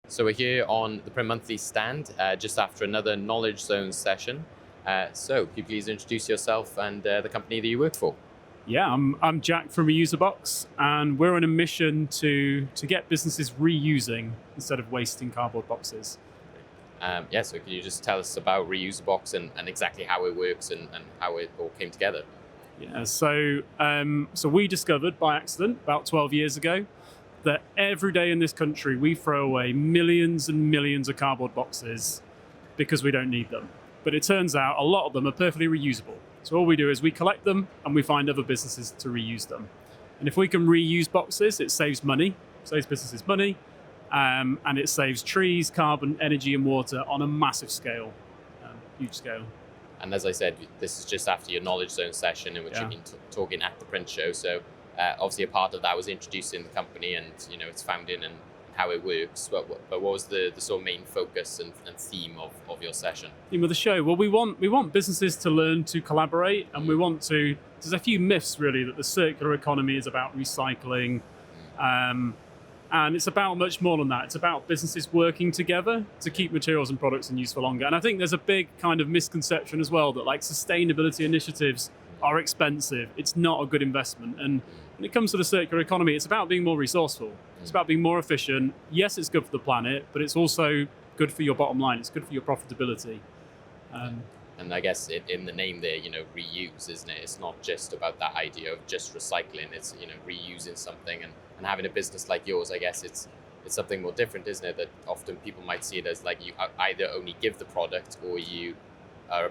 So we're here on the Print Monthly stand, just after another Knowledge Zone session. So could you please introduce yourself and the company that you work for? Yeah, I'm Jack from Reuseabox, and we're on a mission to get businesses reusing instead of wasting cardboard boxes. So can you just tell us about Reuseabox and exactly how it works and how it all came together? Yeah, so we discovered by accident about 12 years ago that every day in this country we throw away millions and millions of cardboard boxes because we don't need them. But it turns out a lot of them are perfectly reusable. So all we do is we collect them and we find other businesses to reuse them. And if we can reuse boxes, it saves money, saves businesses money, and it saves trees, carbon, energy, and water on a massive scale, huge scale. And as I said, this is just after your Knowledge Zone session in which Yeah. you've been talking at the print show. So obviously a part of that was introducing the company and its founding and how it works. But what was the sort of main focus and theme of your session? Theme of the show. Well, we want businesses to learn to collaborate, and we want to. There's a few myths really that the circular economy is about recycling, and it's about much more than that. It's about businesses working together to keep materials and products in use for longer. And I think there's a big kind of misconception as well that like sustainability initiatives are expensive. It's not a good investment. And when it comes to the circular economy, it's about being more resourceful. It's about being more efficient. Yes, it's good for the planet, but it's also good for your bottom line. It's good for your profitability. And I guess in the name there, reuse, isn't it? It's not just about that idea of just recycling. It's, reusing something and having a business like yours, I guess it's something more different, isn't it? That often people might see it as like you either only give the product or you are a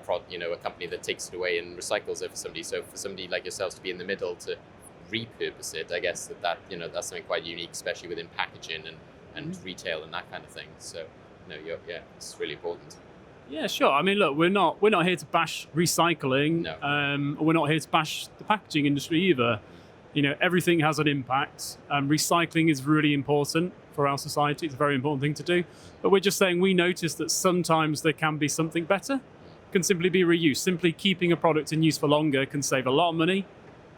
company that takes it away and recycles it for somebody. So for somebody like yourselves to be in the middle to repurpose it, I guess that's something quite unique, especially within packaging and retail and that kind of thing. So it's really important. Yeah, sure. I mean, look, we're not here to bash recycling. No. We're not here to bash the packaging industry either. Everything has an impact. Recycling is really important for our society. It's a very important thing to do. But we're just saying we notice that sometimes there can be something better. Can simply be reused. Simply keeping a product in use for longer can save a lot of money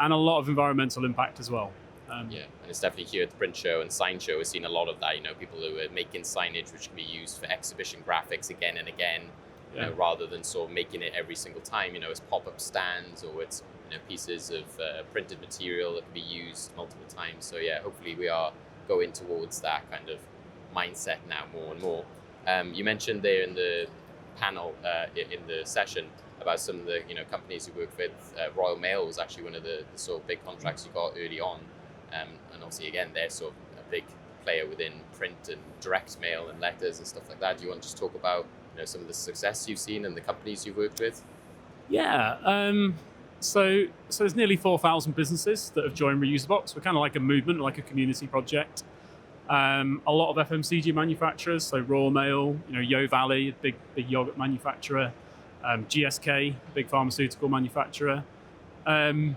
and a lot of environmental impact as well. And it's definitely here at the print show and sign show. We've seen a lot of that. People who are making signage which can be used for exhibition graphics again and again, rather than sort of making it every single time. It's pop-up stands or it's pieces of printed material that can be used multiple times. So hopefully we are going towards that kind of mindset now more and more. You mentioned there in the panel in the session about some of the companies you work with. Royal Mail was actually one of the sort of big contracts you got early on, and obviously again they're sort of a big player within print and direct mail and letters and stuff like that. Do you want to just talk about some of the success you've seen and the companies you've worked with? Yeah. So there's nearly 4,000 businesses that have joined Reuseabox. We're kind of like a movement, like a community project. A lot of FMCG manufacturers, so Royal Mail, Yo Valley, a big yogurt manufacturer, GSK, big pharmaceutical manufacturer. We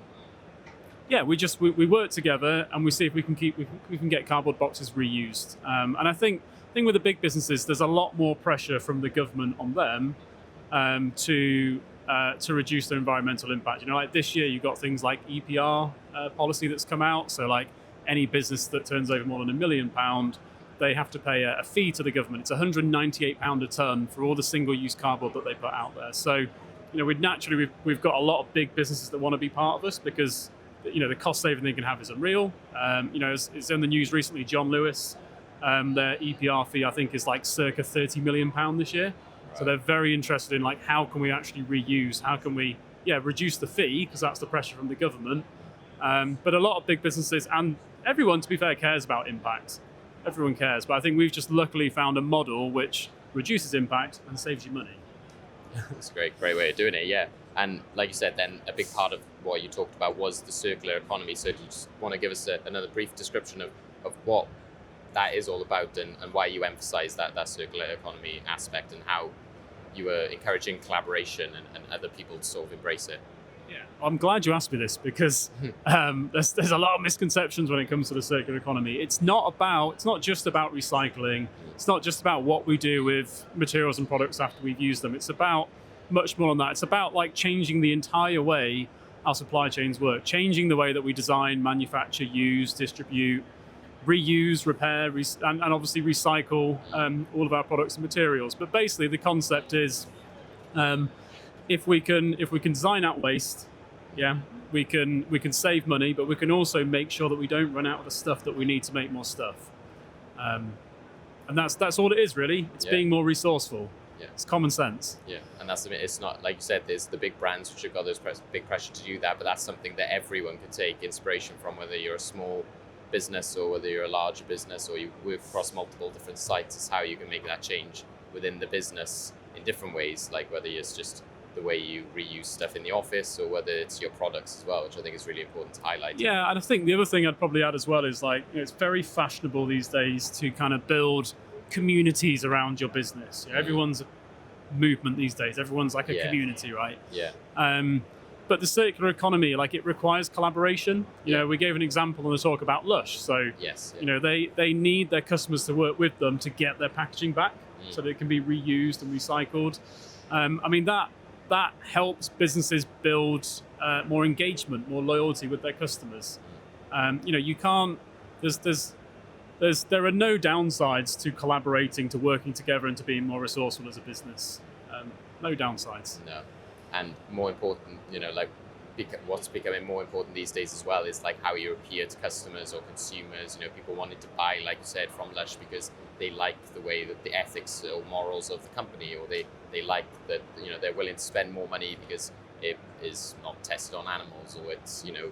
work together and we see if we can get cardboard boxes reused. And I think with the big businesses, there's a lot more pressure from the government on them to reduce their environmental impact. Like this year, you've got things like EPR policy that's come out. So like any business that turns over more than £1 million, they have to pay a fee to the government. It's £198 a tonne for all the single-use cardboard that they put out there. So, we've got a lot of big businesses that want to be part of us because, the cost saving they can have is unreal. It's in the news recently, John Lewis, their EPR fee, I think, is like circa £30 million this year. Right. So they're very interested in like, how can we actually reuse? How can we, reduce the fee? Because that's the pressure from the government. But a lot of big businesses and everyone, to be fair, cares about impact. Everyone cares, but I think we've just luckily found a model which reduces impact and saves you money. That's a great way of doing it, yeah. And like you said, then a big part of what you talked about was the circular economy. So do you just want to give us another brief description of what that is all about and why you emphasize that circular economy aspect and how you are encouraging collaboration and other people to sort of embrace it? Yeah, I'm glad you asked me this because there's a lot of misconceptions when it comes to the circular economy. It's not just about recycling. It's not just about what we do with materials and products after we've used them. It's about much more than that. It's about like changing the entire way our supply chains work, changing the way that we design, manufacture, use, distribute, reuse, repair, and obviously recycle all of our products and materials. But basically, the concept is, if we can design out waste, we can save money, but we can also make sure that we don't run out of the stuff that we need to make more stuff. And that's all it is, really. It's being more resourceful. Yeah. It's common sense. Yeah, and that's something. It's not like you said. There's the big brands which have got those big pressure to do that, but that's something that everyone can take inspiration from, whether you're a small business or whether you're a larger business or you work across multiple different sites. Is how you can make that change within the business in different ways, like whether it's just the way you reuse stuff in the office or whether it's your products as well, which I think is really important to highlight. Yeah, and I think the other thing I'd probably add as well is like, it's very fashionable these days to kind of build communities around your business. Everyone's a movement these days. Everyone's like a community, right? Yeah. But the circular economy, like, it requires collaboration. You know, we gave an example in the talk about Lush. So, you know, they need their customers to work with them to get their packaging back so that it can be reused and recycled. I mean, that helps businesses build more engagement, more loyalty with their customers. You know, you can't. There are no downsides to collaborating, to working together, and to being more resourceful as a business. No downsides. No, and more important, you know, like what's becoming more important these days as well is like how you appear to customers or consumers. You know, people wanted to buy, like you said, from Lush because they like the way that the ethics or morals of the company, or they like that, you know, they're willing to spend more money because it is not tested on animals, or it's, you know,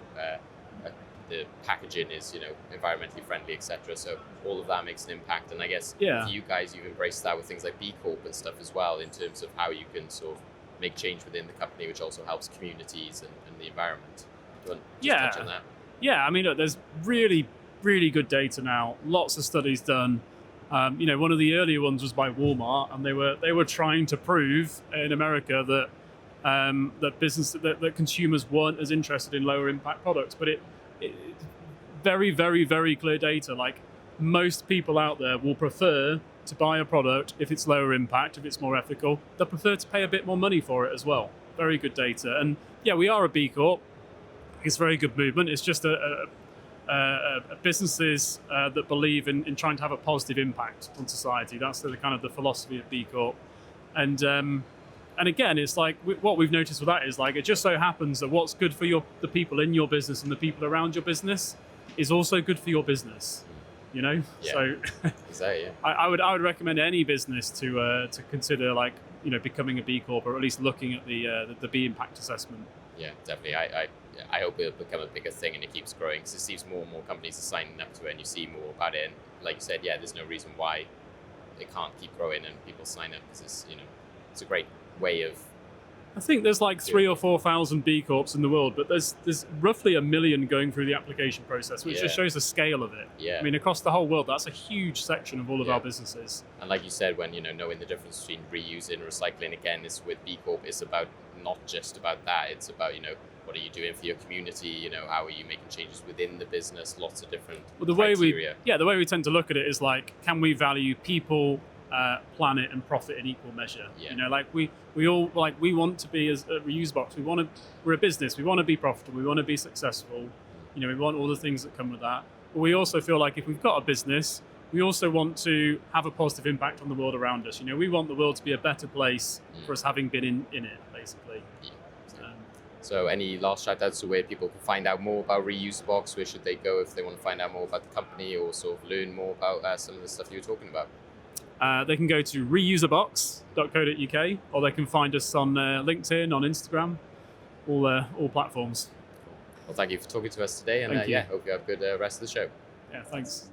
the packaging is, you know, environmentally friendly, etc. So all of that makes an impact. And I guess for you guys, you've embraced that with things like B Corp and stuff as well, in terms of how you can sort of make change within the company, which also helps communities and the environment. Do you want to touch on that? Yeah, I mean, look, there's really, really good data now. Lots of studies done. You know, one of the earlier ones was by Walmart, and they were trying to prove in America that that consumers weren't as interested in lower impact products. But it very, very, very clear data. Like, most people out there will prefer to buy a product if it's lower impact, if it's more ethical. They'll prefer to pay a bit more money for it as well. Very good data. And yeah, we are a B Corp. It's a very good movement. It's just businesses that believe in trying to have a positive impact on society. That's the kind of the philosophy of B Corp. And again, it's like what we've noticed with that is, like, it just so happens that what's good for the people in your business and the people around your business is also good for your business. You know, so exactly, I would recommend any business to consider, like, you know, becoming a B Corp, or at least looking at the B impact assessment. Yeah, definitely. I hope it'll become a bigger thing and it keeps growing, because it seems more and more companies are signing up to it, and you see more about it. And like you said, there's no reason why it can't keep growing and people sign up, because it's, you know, it's a great way of. I think there's like 3,000 or 4,000 B Corps in the world, but there's roughly 1 million going through the application process, which just shows the scale of it. Yeah. I mean, across the whole world, that's a huge section of all of our businesses. And like you said, when, you know, knowing the difference between reusing and recycling, again, is with B Corp, it's about not just about that. It's about, you know, what are you doing for your community? You know, how are you making changes within the business? Lots of different criteria. The way we tend to look at it is like, can we value people, planet, and profit in equal measure? You know, like we all, like, we want to be, as a Reuseabox, we're a business, we want to be profitable, we want to be successful, you know, we want all the things that come with that. But we also feel like if we've got a business, we also want to have a positive impact on the world around us. You know, we want the world to be a better place for us having been in it, basically. So any last shout outs to where people can find out more about Reuseabox? Where should they go if they want to find out more about the company, or sort of learn more about some of the stuff you were talking about? They can go to reuseabox.co.uk, or they can find us on LinkedIn, on Instagram, all platforms. Well, thank you for talking to us today, and hope you have a good rest of the show. Yeah, thanks.